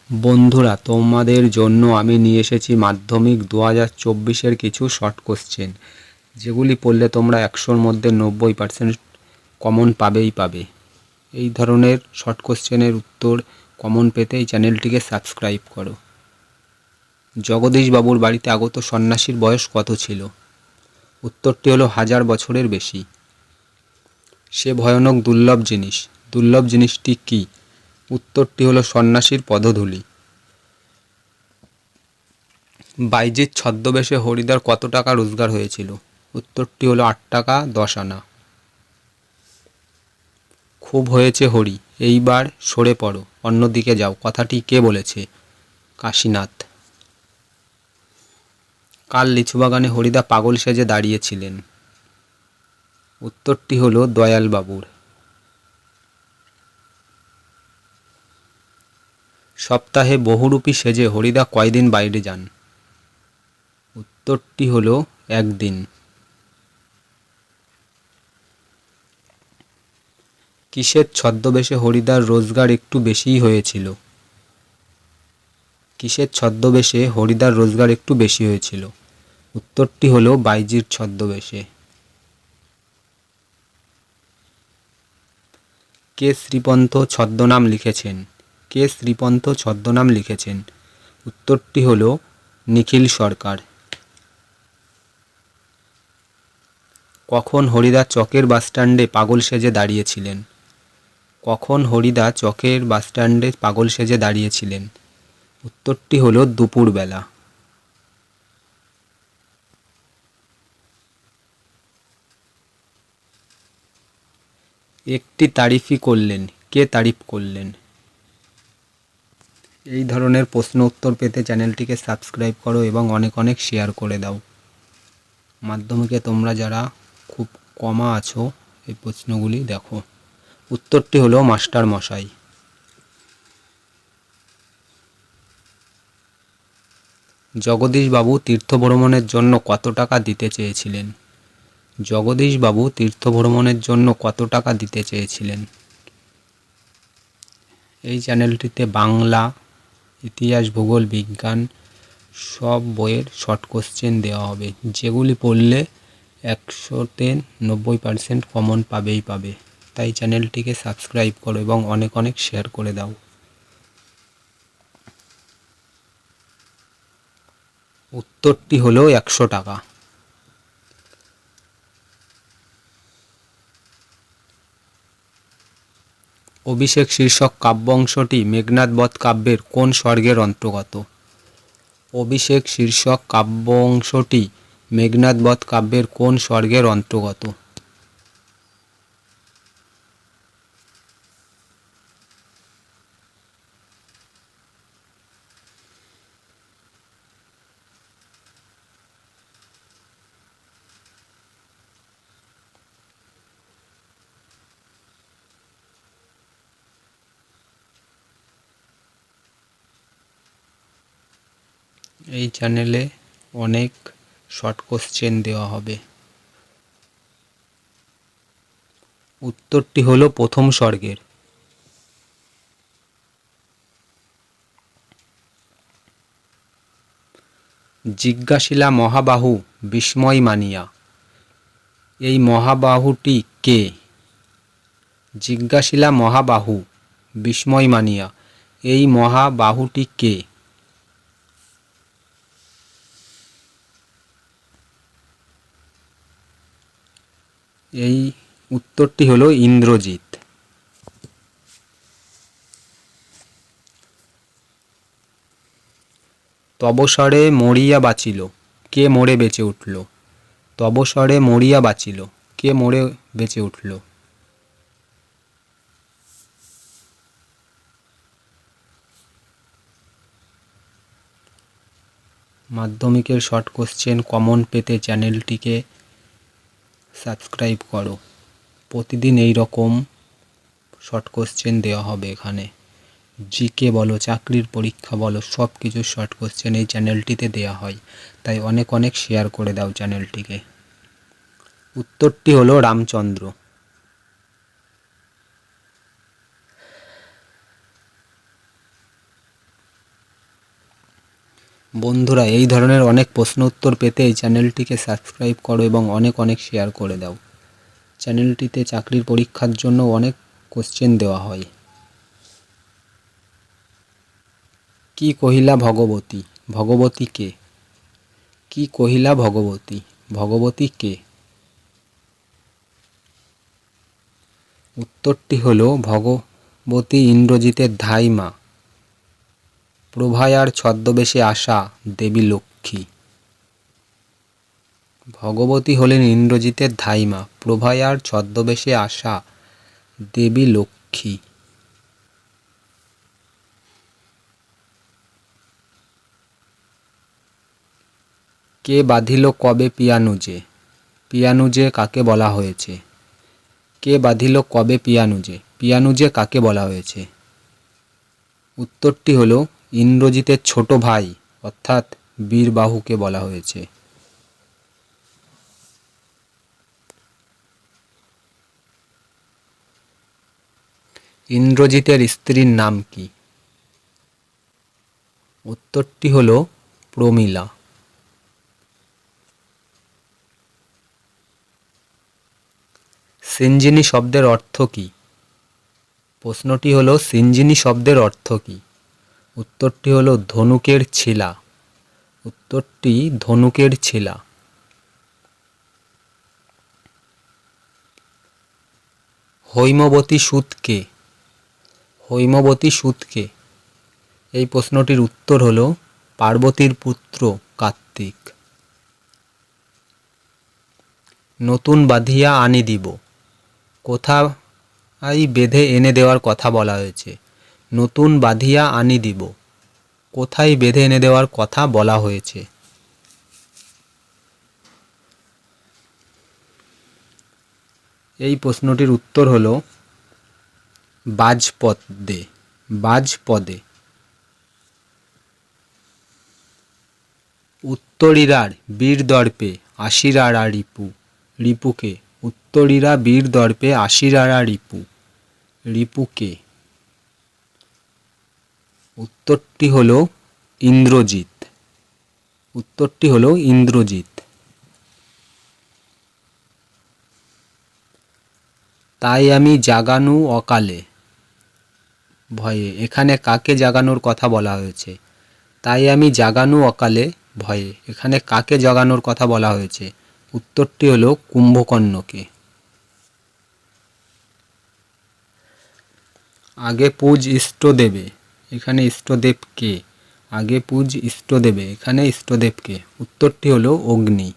বন্ধুরা, তোমাদের জন্য আমি নিয়ে এসেছি মাধ্যমিক 2024-এর কিছু শর্ট কোশ্চেন, যেগুলি পড়লে তোমরা 100-র মধ্যে 90% কমন পাবেই পাবে। এই ধরনের শর্ট কোশ্চেনের উত্তর কমন পেতে এই চ্যানেলটিকে সাবস্ক্রাইব করো। জগদীশবাবুর বাড়িতে আগত সন্ন্যাসীর বয়স কত ছিল? উত্তরটি হলো 1000 বছরের বেশি। সে ভয়ানক দুর্লভ জিনিস, দুর্লভ জিনিসটি কী? উত্তরটি হলো সন্ন্যাসীর পদধূলি। বাইজির ছদ্মবেশে হরিদার কত টাকা রোজগার হয়েছিল? উত্তরটি হলো 8 টাকা 10 আনা। খুব হয়েছে হরি, এইবার সরে পড়ো, অন্যদিকে যাও, কথাটি কে বলেছে? কাশীনাথ। কাল লিচুবাগানে হরিদা পাগল সেজে দাঁড়িয়েছিলেন? উত্তরটি হলো দয়ালবাবুর। সপ্তাহে বহুরূপী সেজে হরিদা কয়দিন বাইরে যান? উত্তরটি হলো 1 দিন। কিসের ছদ্মবেশে হরিদার রোজগার একটু বেশিই হয়েছিল? কিসের ছদ্মবেশে হরিদার রোজগার একটু বেশি হয়েছিল? উত্তরটি হলো বাইজির ছদ্মবেশে। কে শ্রীপন্থ ছদ্মনাম লিখেছেন? কে শ্রীপন্থ ছদ্মনাম লিখেছেন? উত্তরটি হলো নিখিল সরকার। কখন হরিদা চকের বাসস্ট্যান্ডে পাগল সেজে দাঁড়িয়েছিলেন? কখন হরিদা চকের বাসস্ট্যান্ডে পাগল সেজে দাঁড়িয়েছিলেন? উত্তরটি হলো দুপুরবেলা। একটি তারিফই করলেন, কে তারিফ করলেন? এই ধরনের প্রশ্ন উত্তর পেতে চ্যানেলটিকে সাবস্ক্রাইব করো এবং অনেক অনেক শেয়ার করে দাও। মাধ্যমিকে তোমরা যারা খুব কমা আছো, এই প্রশ্নগুলি দেখো। উত্তরটি হলো মাস্টার মশাই। জগদীশবাবু তীর্থভ্রমণের জন্য কত টাকা দিতে চেয়েছিলেন? জগদীশবাবু তীর্থভ্রমণের জন্য কত টাকা দিতে চেয়েছিলেন? এই চ্যানেলটিতে বাংলা, ইতিহাস, ভূগোল, বিজ্ঞান সব বইয়ের শর্ট কোশ্চেন দেওয়া হবে, যেগুলি পড়লে 100-তে 90% কমন পাবেই পাবে। তাই চ্যানেলটিকে সাবস্ক্রাইব করো এবং অনেক অনেক শেয়ার করে দাও। উত্তরটি হলো 100 টাকা। অভিষেক শীর্ষক কাব্যাংশটি মেঘনাদ বধ কাব্যের কোন স্বর্গের অন্তর্গত? অভিষেক শীর্ষক কাব্যাংশটি মেঘনাদ বধ কাব্যের কোন স্বর্গের অন্তর্গত? এই চ্যানেলে অনেক শর্ট কোশ্চেন দেওয়া হবে। উত্তরটি হলো প্রথম স্বর্গের। জিজ্ঞাসিলা মহাবাহু বিস্ময় মানিয়া, এই মহাবাহুটি কে? জিজ্ঞাসিলা মহাবাহু বিস্ময় মানিয়া, এই মহাবাহুটি কে? এই উত্তরটি হলো ইন্দ্রজিৎ। তবস্বরে মরিয়া বাঁচিল, কে মরে বেঁচে উঠল? তবস্বরে মরিয়া বাঁচিল, কে মরে বেঁচে উঠল? মাধ্যমিকের শর্ট কোশ্চেন কমন পেতে চ্যানেলটিকে সাবস্ক্রাইব করো। প্রতিদিন এই রকম শর্ট কোশ্চেন দেওয়া হবে এখানে। জিকে বলো, চাকরির পরীক্ষা বলো, সব কিছু শর্ট কোশ্চেন এই চ্যানেলটিতে দেওয়া হয়। তাই অনেক অনেক শেয়ার করে দাও চ্যানেলটিকে। উত্তরটি হলো রামচন্দ্র। বন্ধুরা, এই ধরনের অনেক প্রশ্ন উত্তর পেতে এই চ্যানেলটিকে সাবস্ক্রাইব করো এবং অনেক অনেক শেয়ার করে দাও। চ্যানেলটিতে চাকরির পরীক্ষার জন্য অনেক কোশ্চেন দেওয়া হয়। কি কহিলা ভগবতী? ভগবতী কে? কি কহিলা ভগবতী? ভগবতী কে? উত্তরটি হল ভগবতী ইন্দ্রজিতের ধাইমা, প্রভায়ার ছদ্মবেশে আসা দেবী লক্ষ্মী। ভগবতী হলেন ইন্দ্রজিতের ধাইমা, প্রভায়ার ছদ্মবেশে আসা দেবী লক্ষ্মী। কে বাঁধিল কবে পিয়ানুজে? পিয়ানুজে কাকে বলা হয়েছে? কে বাঁধিল কবে পিয়ানুজে? পিয়ানুজে কাকে বলা হয়েছে? উত্তরটি হল ইন্দ্রজিতের ছোট ভাই অর্থাৎ বীরবাহুকে বলা হয়েছে। ইন্দ্রজিতের স্ত্রীর নাম কি? উত্তরটি হল প্রমীলা। সিঞ্জিনী শব্দের অর্থ কী? প্রশ্নটি হলো সিঞ্জিনী শব্দের অর্থ কী? উত্তরটি হলো ধনুকের ছিলা। উত্তরটি ধনুকের ছিলা। হৈমবতী সুত কে? হৈমবতী সুত কে? এই প্রশ্নটির উত্তর হলো পার্বতীর পুত্র কার্তিক। নতুন বাঁধিয়া আনি দিব, কোথায় বেঁধে এনে দেওয়ার কথা বলা হয়েছে? নতুন বাঁধিয়া আনি দিব, কোথায় বেঁধে এনে দেওয়ার কথা বলা হয়েছে? এই প্রশ্নটির উত্তর হলো বাজপদে। বাজপদে। উত্তরীরার বীর দর্পে আশিরারা রিপু। রিপুকে? উত্তরীরা বীর দর্পে আশিরারা রিপু। রিপুকে? উত্তরটি হলো ইন্দ্রজিৎ। উত্তরটি হলো ইন্দ্রজিৎ। তাই আমি জাগানু অকালে ভয়ে, এখানে কাকে জাগানোর কথা বলা হয়েছে? তাই আমি জাগানু অকালে ভয়ে, এখানে কাকে জাগানোর কথা বলা হয়েছে? উত্তরটি হলো কুম্ভকর্ণকে। আগে পূজ ইষ্টদেবে, এখানে ইষ্টদেব কে? আগে পূজ ইষ্টদেবে, এখানে ইষ্টদেবকে? উত্তরটি হলো অগ্নি।